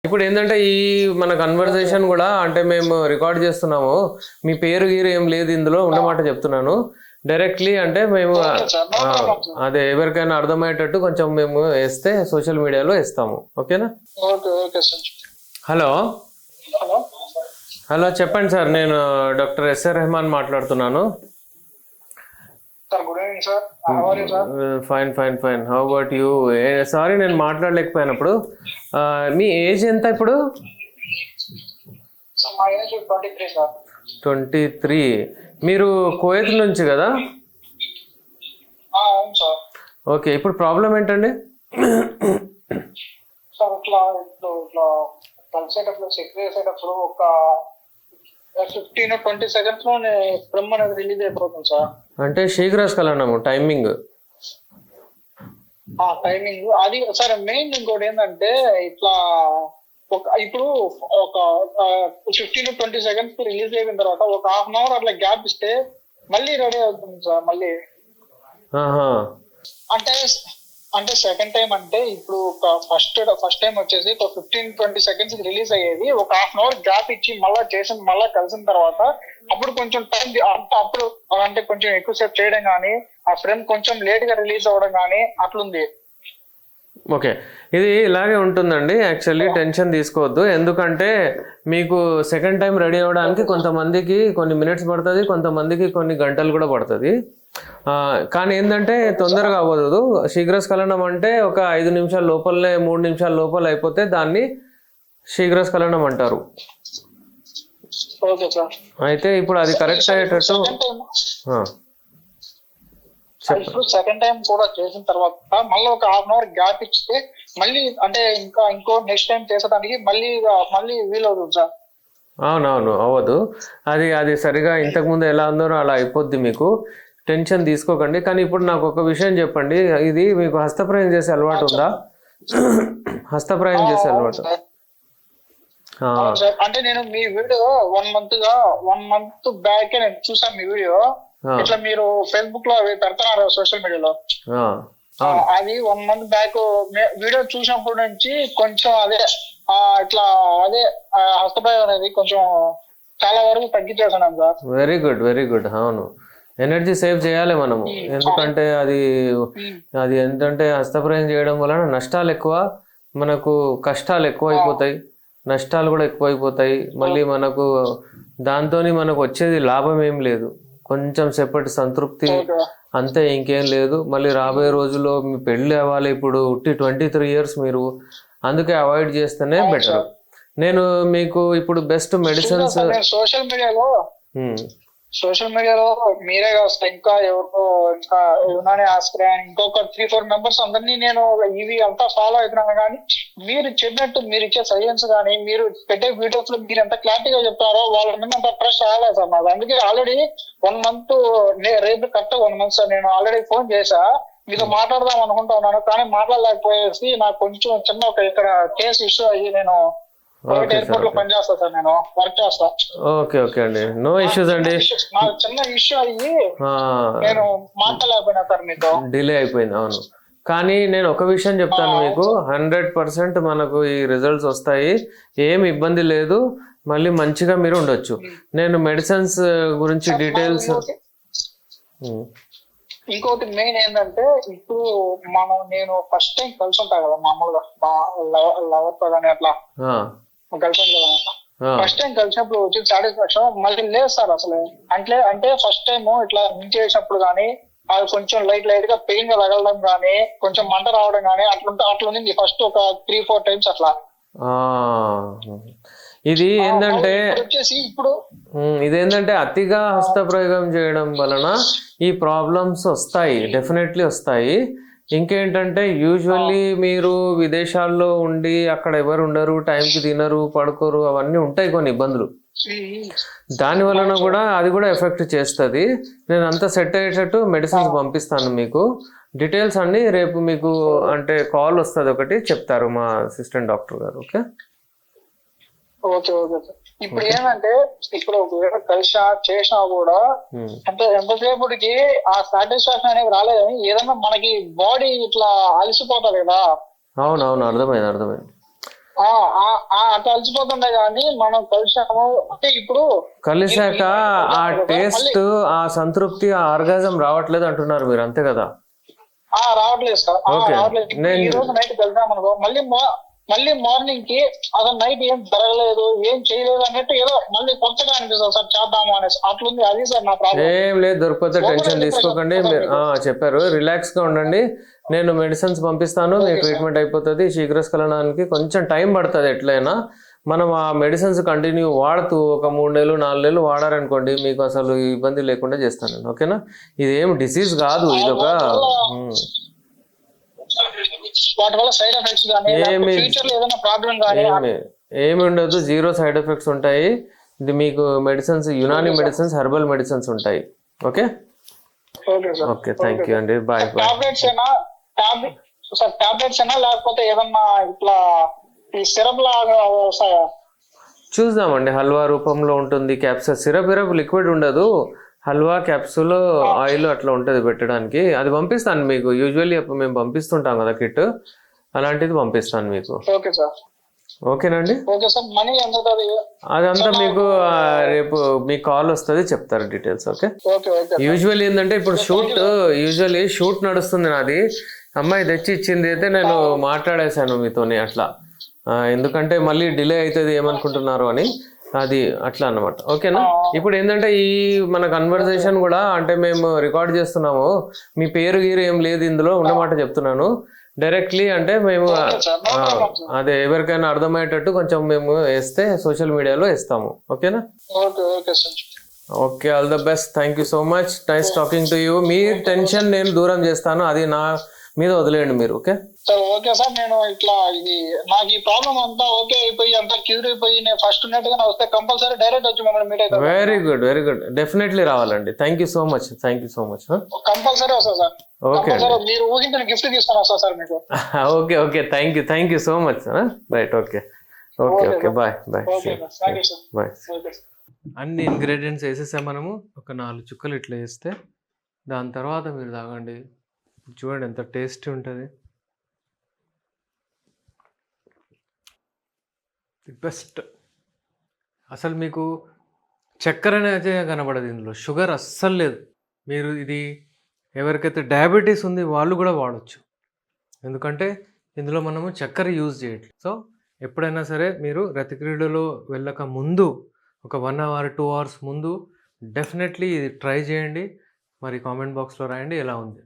ఇప్పుడు ఏంటంటే ఈ మన కన్వర్జేషన్ కూడా అంటే మేము రికార్డ్ చేస్తున్నాము. మీ పేరు గీరు ఏం లేదు ఇందులో ఉన్నమాట చెప్తున్నాను. డైరెక్ట్లీ అంటే మేము అదే ఎవరికైనా అర్థమయ్యేటట్టు కొంచెం మేము వేస్తే సోషల్ మీడియాలో వేస్తాము. ఓకేనా? హలో హలో చెప్పండి సార్, నేను డాక్టర్ ఎస్ఆర్ రెహమాన్ మాట్లాడుతున్నాను. Fine fine fine, how about you? Sorry నేను మాట్లాడలేకపోయినప్పుడు. మీ ఏజ్ ఎంత ఇప్పుడు? 23. మీరు కువైత్ నుంచి కదా? ఓకే, ఇప్పుడు ప్రాబ్లం ఏంటండి? సార్ ఇట్లా కలిసేటప్పుడు చెక్ చేసేటప్పుడు ఒక 15-20 seconds లో స్ప్రమ్ అనేది రిలీజ్ అయిపోతుంది సార్. అంటే శీఘ్రస్ఖలనము టైమింగ్ అది సార్. మెయిన్ ఇంకోటి ఏంటంటే ఇట్లా ఇప్పుడు ఒక 15-20 seconds రిలీజ్ అయిన తర్వాత ఒక 1/2 hour అట్లా గ్యాప్ ఇస్తే మళ్ళీ రెడీ అవుతుంది సార్. మళ్ళీ అంటే సెకండ్ టైం అంటే ఇప్పుడు ఒక ఫస్ట్ టైం వచ్చేసి ఒక 15-20 seconds రిలీజ్ అయ్యేది. ఒక 1/2 hour గ్యాప్ ఇచ్చి మళ్ళా కలిసిన తర్వాత అప్పుడు కొంచెం టైం, అప్పుడు అంటే కొంచెం ఎక్కువసేపు చేయడం కానీ ఆ ఫ్రేమ్ కొంచెం లేట్ గా రిలీజ్ అవ్వడం కానీ అట్లుంది. ఓకే, ఇది ఇలాగే ఉంటుందండి. యాక్చువల్లీ టెన్షన్ తీసుకోవద్దు, ఎందుకంటే మీకు సెకండ్ టైం రెడీ అవ్వడానికి కొంతమందికి కొన్ని మినిట్స్ పడుతుంది, కొంతమందికి కొన్ని గంటలు కూడా పడుతుంది. కానీ ఏంటంటే తొందరగా అవ్వదు. శీఘ్రస్ఖలనం అంటే ఒక 5 నిమిషాల లోపలనే, 3 నిమిషాల లోపల అయిపోతే దాన్ని శీఘ్రస్ఖలనం అంటారు. అయితే ఇప్పుడు అది కరెక్ట్ అయ్యేటట్టు ఇప్పుడు సెకండ్ టైం కూడా చేసిన తర్వాత మళ్ళీ ఒక 1/2 hour గ్యాప్ ఇస్తే మళ్ళీ అంటే ఇంకో నెక్స్ట్ టైం చేసేదానికి మళ్ళీ వీలవుతుంది సార్. అవునవును, అవ్వదు. అది సరిగా ఇంతకుముందు ఎలా ఉందో అలా అయిపోద్ది. మీకు టెన్షన్ తీసుకోకండి. కానీ ఇప్పుడు నాకు ఒక విషయం చెప్పండి, ఇది మీకు హస్తప్రయం చేసే అలవాటు ఉందా? హస్తప్రయం చేసే అలవాటు? అంటే నేను మీ వీడియో 1 month బ్యాక్ నేను చూసాను మీ వీడియో. ఇట్లా మీరు ఫేస్బుక్ లో పెడతారు సోషల్ మీడియాలో. అది 1 month బ్యాక్ వీడియో చూసినప్పటి నుంచి కొంచెం ఇట్లా హస్తప్రయం అనేది కొంచెం చాలా వరకు తగ్గించేస్తున్నాం సార్. Very good, very good. అవును, ఎనర్జీ సేవ్ చేయాలి మనము. ఎందుకంటే అది ఏంటంటే హస్తప్రయం చేయడం వలన నష్టాలు ఎక్కువ, మనకు కష్టాలు ఎక్కువ అయిపోతాయి, నష్టాలు కూడా ఎక్కువైపోతాయి. మళ్ళీ మనకు దాంతో మనకు వచ్చేది లాభం ఏం లేదు, కొంచెం సేపటి సంతృప్తి అంతే, ఇంకేం లేదు. మళ్ళీ రాబోయే రోజుల్లో మీ పెళ్ళి అవ్వాలి. ఇప్పుడు 23 years మీరు, అందుకే అవాయిడ్ చేస్తేనే బెటర్. నేను మీకు ఇప్పుడు బెస్ట్ మెడిసిన్స్ సోషల్ మీడియాలో మీరే కాస్త ఇంకా యునాని ఆస్ట్రియా ఇంకొక 3-4 members అందరినీ నేను ఇవి అంతా ఫాలో అవుతున్నాను. కానీ మీరు చెప్పినట్టు మీరు ఇచ్చే సజెషన్స్ కానీ మీరు పెట్టే వీడియోస్ లో మీరు ఎంత క్లారిటీగా చెప్తారో వాళ్ళ మీద అంత ట్రస్ట్ రాలేదు సార్ నాకు. అందుకే ఆల్రెడీ 1 month, రేపు కరెక్ట్ 1 month సార్ నేను ఆల్రెడీ ఫోన్ చేసా, మీతో మాట్లాడదాం అనుకుంటా ఉన్నాను. కానీ మాట్లాడలేకపోయేసి నాకు కొంచెం చిన్న ఇక్కడ కేసు ఇష్యూ అయ్యి నేను ఎయిర్పోర్ట్ లో పనిచేస్తా సార్, నేను వర్క్ చేస్తా. ఓకే ఓకే అండి, నో ఇష్యూస్ అండి. నాకు చిన్న ఇష్యూ అయ్యి నేను మాట్లాడలేకపోయినా సార్, మీతో డిలే అయిపోయింది. అవును, కానీ నేను ఒక విషయం చెప్తాను మీకు, 100% మనకు ఈ రిజల్ట్స్ వస్తాయి, ఏమి ఇబ్బంది లేదు, మళ్ళీ మంచిగా మీరు ఉండొచ్చు. నేను మెడిసిన్స్ గురించి డీటెయిల్స్. ఇంకోటి మెయిన్ ఏంటంటే ఇప్పుడు నేను ఫస్ట్ టైం కలిసి ఉంటా కదా మామూలుగా లవర్ తో కానీ అట్లా కలిసాను కదా. ఫస్ట్ టైం కలిసినప్పుడు వచ్చిన సాటిస్ఫాక్షన్ మళ్ళీ లేదు సార్ అసలు. అంటే ఫస్ట్ టైం ఇట్లా మించి చేసినప్పుడు కానీ అది కొంచెం లైట్ గా పెయిన్ గా తగలడం కానీ కొంచెం మంట రావడం కానీ అట్లుంది ఫస్ట్ ఒక 3-4 times అట్లా. ఇది ఏంటంటే ఇదేంటంటే అతిగా హస్తప్రయోగం చేయడం వలన ఈ ప్రాబ్లమ్స్ వస్తాయి, డెఫినెట్లీ వస్తాయి. ఇంకేంటంటే యూజువల్లీ మీరు విదేశాల్లో ఉండి అక్కడ ఎవరు ఉండరు, టైంకి తినరు, పడుకోరు, అవన్నీ ఉంటాయి కొన్ని ఇబ్బందులు. దాని వలన కూడా అది కూడా ఎఫెక్ట్ చేస్తుంది. నేను అంతా సెట్ అయ్యేటట్టు మెడిసిన్స్ పంపిస్తాను మీకు. డీటెయిల్స్ అన్ని రేపు మీకు అంటే కాల్ వస్తుంది, ఒకటి చెప్తారు మా అసిస్టెంట్ డాక్టర్ గారు. Okay okay okay sir. ఇప్పుడు ఏంటంటే ఇప్పుడు ఒకవేళ కలిసా చేసినా కూడా ఎంతసేపటికి ఆ సాటిస్ఫాక్షన్ అనేది రాలేదని ఏదన్నా మనకి బాడీ ఇట్లా అలసిపోతుంది కదా. అవునవును, అర్థమైంది. అట్లా అలసిపోతుండే కానీ మనం కలిసాము అంటే ఇప్పుడు కలిశాక ఆ టేస్ట్, ఆ సంతృప్తి, ఆ ఆర్గాజం రావట్లేదు అంటున్నారు మీరు, అంతే కదా? రావట్లేదు సార్, Okay. రావట్లేదు. ఇప్పుడు ఈ రోజు నైట్ వెళ్దాం అనుకో, మళ్ళీ మార్నింగ్ కి అసలు నైట్ ఏం జరగలేదు, ఏం చేయలేదు అన్నట్టు ఏదో మళ్ళీ కొత్తగా అనిపిస్తుంది సార్, చేద్దాము అనేసి అట్లుంది. అది సార్ నా ప్రాబ్లం. ఏం లేదు, దొరికిపోతే టెన్షన్ తీసుకోకండి. మీరు చెప్పారు, రిలాక్స్ గా ఉండండి. నేను మెడిసిన్స్ పంపిస్తాను, మీ ట్రీట్మెంట్ అయిపోతుంది. శీఘ్రస్ఖలనానికి కొంచెం టైం పడుతుంది ఎట్లయినా. మనం ఆ మెడిసిన్స్ కంటిన్యూ వాడుతూ ఒక 3 నెలలు 4 నెలలు వాడారనుకోండి, మీకు అసలు ఇబ్బంది లేకుండా చేస్తాను నేను. ఓకేనా? ఇది ఏం డిసీజ్ కాదు, ఇదొక వాటి వల్ల సైడ్ ఎఫెక్ట్స్ కానీ ఫ్యూచర్ లో ఏదైనా ప్రాబ్లం కానీ ఏమి ఉండదు. 0 సైడ్ ఎఫెక్ట్స్ ఉంటాయి. ఇది మీకు medicines, Unani medicines, herbal medicines ఉంటాయి. ఓకే ఓకే, థ్యాంక్ యూ అండి. Bye bye. టాబ్లెట్స్ అయినా లేకపోతే ఏదన్నా ఇట్లా ఈ సిరప్ లాగా వస్తాయా? చూద్దామండి, హల్వా రూపంలో ఉంటుంది. క్యాప్సూల్ సిరప్ లిక్విడ్ ఉండదు, హల్వా క్యాప్సూల్ ఆయిల్ అట్లా ఉంటుంది పెట్టడానికి. అది పంపిస్తాను మీకు. యూజువల్లీ మేము పంపిస్తుంటాం కదా కిట్, అలాంటిది పంపిస్తాను మీకు. ఓకే సార్, ఓకేనండి. Okay sir. మనీ ఎంత? అదంతా మీకు రేపు మీకు కాల్ వస్తుంది, చెప్తారు డీటెయిల్స్. ఓకే. యూజువల్లీ ఏంటంటే ఇప్పుడు షూట్ నడుస్తుంది నాది. అమ్మాయి తెచ్చి ఇచ్చింది అయితే నేను మాట్లాడేశాను మీతోని అట్లా, ఎందుకంటే మళ్ళీ డిలే అవుతుంది ఏమనుకుంటున్నారు అని, అది అట్లా అన్నమాట. ఓకేనా? ఇప్పుడు ఏంటంటే ఈ మన కన్వర్జేషన్ కూడా అంటే మేము రికార్డ్ చేస్తున్నాము, మీ పేరు గీరు ఏం లేదు ఇందులో, ఉన్నమాట చెప్తున్నాను డైరెక్ట్లీ. అంటే మేము అదే ఎవరికైనా అర్థమయ్యేటట్టు కొంచెం మేము వేస్తే సోషల్ మీడియాలో వేస్తాము. ఓకేనా? Okay, all the best. Thank you so much. Nice talking to you. Me tension నేను దూరం చేస్తాను, అది నా మీద వదిలేయండి మీరు. Okay sir, okay sir. నేను ఇట్లా ఇది నాకు ఈ ప్రాబ్లం అంతా ఓకే అయిపోయి అంతా క్యూర్ అయిపోయి నేను ఫస్ట్ ఉన్నట్టుగా వస్తే కంపల్సరీ డైరెక్ట్ వచ్చి మమ్మల్ని మీట్ అవుతాను. Very good, very good. Definitely రావాలండి. Thank you so much, thank you so much. Compulsory వస్తా సార్. ఓకే, మీరు ఊహించిన గిఫ్ట్ తీసుకొని వస్తా సార్ మీకు. Okay okay, thank you so much. Right, okay okay okay, bye bye bye. అన్ని ingredients వేసేసాం మనము. ఒక 4 చుక్కలు ఇట్లా వేస్తే దాని తర్వాత మీరు తాగండి. చూడండి ఎంత టేస్టీ ఉంటుంది. The best. అసలు మీకు చక్కెర అనేది కనబడదు ఇందులో, షుగర్ అస్సలు లేదు. మీరు ఇది ఎవరికైతే డయాబెటీస్ ఉంది వాళ్ళు కూడా వాడచ్చు, ఎందుకంటే ఇందులో మనము చక్కెర యూజ్ చేయట్లేదు. సో ఎప్పుడైనా సరే మీరు రతిక్రీడలో వెళ్ళక ముందు ఒక 1 hour 2 hours ముందు డెఫినెట్లీ ఇది ట్రై చేయండి. మరి కామెంట్ బాక్స్లో రాయండి ఎలా ఉంది.